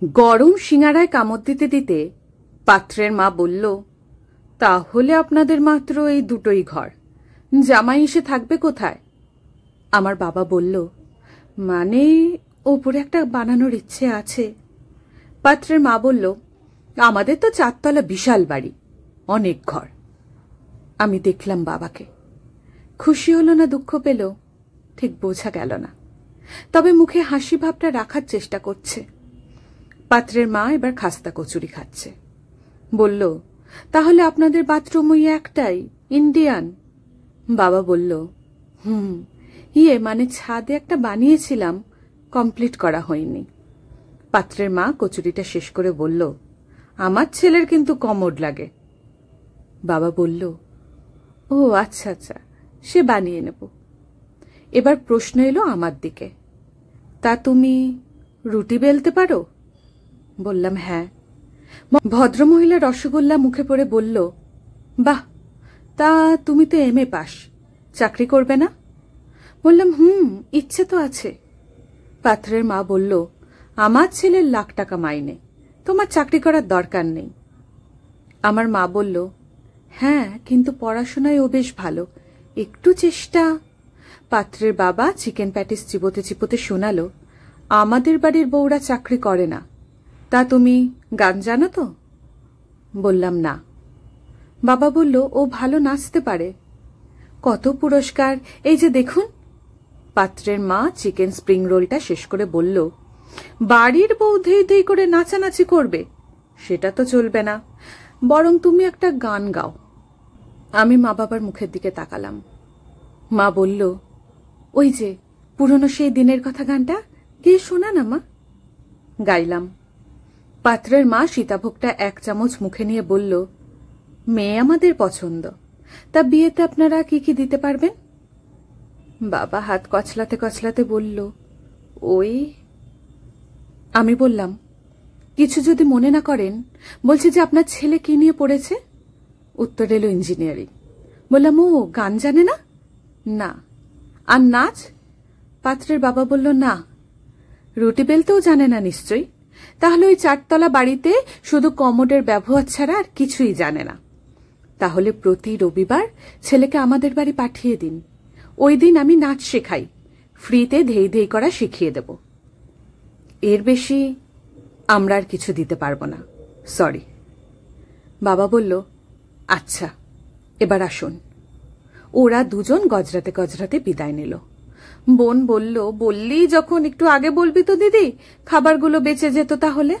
গরম সিঙাড়ায় কামড় দিতে দিতে পাত্রের মা বলল, তাহলে আপনাদের মাত্র এই দুটোই ঘর, জামাই এসে থাকবে কোথায়? আমার বাবা বলল, মানে ওপরে একটা বানানোর ইচ্ছে আছে। পাত্রের মা বলল, আমাদের তো 4 তলা বিশাল বাড়ি, অনেক ঘর। আমি দেখলাম বাবাকে, খুশি হলো না দুঃখ পেল ঠিক বোঝা গেল না, তবে মুখে হাসি ভাবটা রাখার চেষ্টা করছে। পাত্রের মা এবার খাস্তা কচুরি খাচ্ছে। বলল, তাহলে আপনাদের বাথরুম ওই একটাই, ইন্ডিয়ান? বাবা বলল, মানে ছাদে একটা বানিয়েছিলাম, কমপ্লিট করা হয়নি। পাত্রের মা কচুরিটা শেষ করে বলল, আমার ছেলের কিন্তু কমোড লাগে। বাবা বলল, ও আচ্ছা আচ্ছা, সে বানিয়ে নেব। এবার প্রশ্ন এলো আমার দিকে, তা তুমি রুটি বেলতে পারো? বললাম, হ্যাঁ। ভদ্রমহিলা রসগোল্লা মুখে পড়ে বলল, বাহ, তা তুমি তো MA পাস, চাকরি করবে না? বললাম, ইচ্ছে তো আছে। পাত্রের মা বলল, আমার ছেলের লাখ টাকা মাইনে, তোমার চাকরি করার দরকার নেই। আমার মা বলল, হ্যাঁ, কিন্তু পড়াশোনায় ও বেশ ভালো, একটু চেষ্টা। পাত্রের বাবা চিকেন প্যাটিস চিবোতে চিবোতে শোনালো, আমাদের বাড়ির বউরা চাকরি করে না। তা তুমি গান জানো তো? বললাম, না। বাবা বলল, ও ভালো নাচতে পারে, কত পুরস্কার, এই যে দেখুন। পাত্রের মা চিকেন স্প্রিং রোলটা শেষ করে বলল, বাড়ির বউ ধেই ধেই করে নাচানাচি করবে, সেটা তো চলবে না, বরং তুমি একটা গান গাও। আমি মা বাবার মুখের দিকে তাকালাম। মা বলল, ওই যে পুরনো সেই দিনের কথা গানটা গেয়ে শোনা না মা। গাইলাম। পাত্রের মা সীতাভোগটা 1 চামচ মুখে নিয়ে বলল, মেয়ে আমাদের পছন্দ, তা বিয়েতে আপনারা কি কি দিতে পারবেন? বাবা হাত কচলাতে কচলাতে বলল, ওই। আমি বললাম, কিছু যদি মনে না করেন, বলছি যে আপনার ছেলে কি নিয়ে পড়েছে? উত্তর এলো, ইঞ্জিনিয়ারিং। বললাম, ও গান জানে না? না। আর নাচ? পাত্রের বাবা বলল, না। রুটি বেলতেও জানে না নিশ্চয়ই? তাহলে ওই 4 তলা বাড়িতে শুধু কমোডের ব্যবহার ছাড়া আর কিছুই জানে না। তাহলে প্রতি রবিবার ছেলেকে আমাদের বাড়ি পাঠিয়ে দিন, ওই দিন আমি নাচ শেখাই, ফ্রিতে ধেই ধেই করা শিখিয়ে দেব। এর বেশি আমরা আর কিছু দিতে পারবো না, সরি। বাবা বলল, আচ্ছা, এবার আসুন। ওরা দুজন গজরাতে গজরাতে বিদায় নিল। বোন বলল, বললি যখন একটু আগে বলবি তো দিদি, খাবারগুলো বেঁচে যেত তাহলে।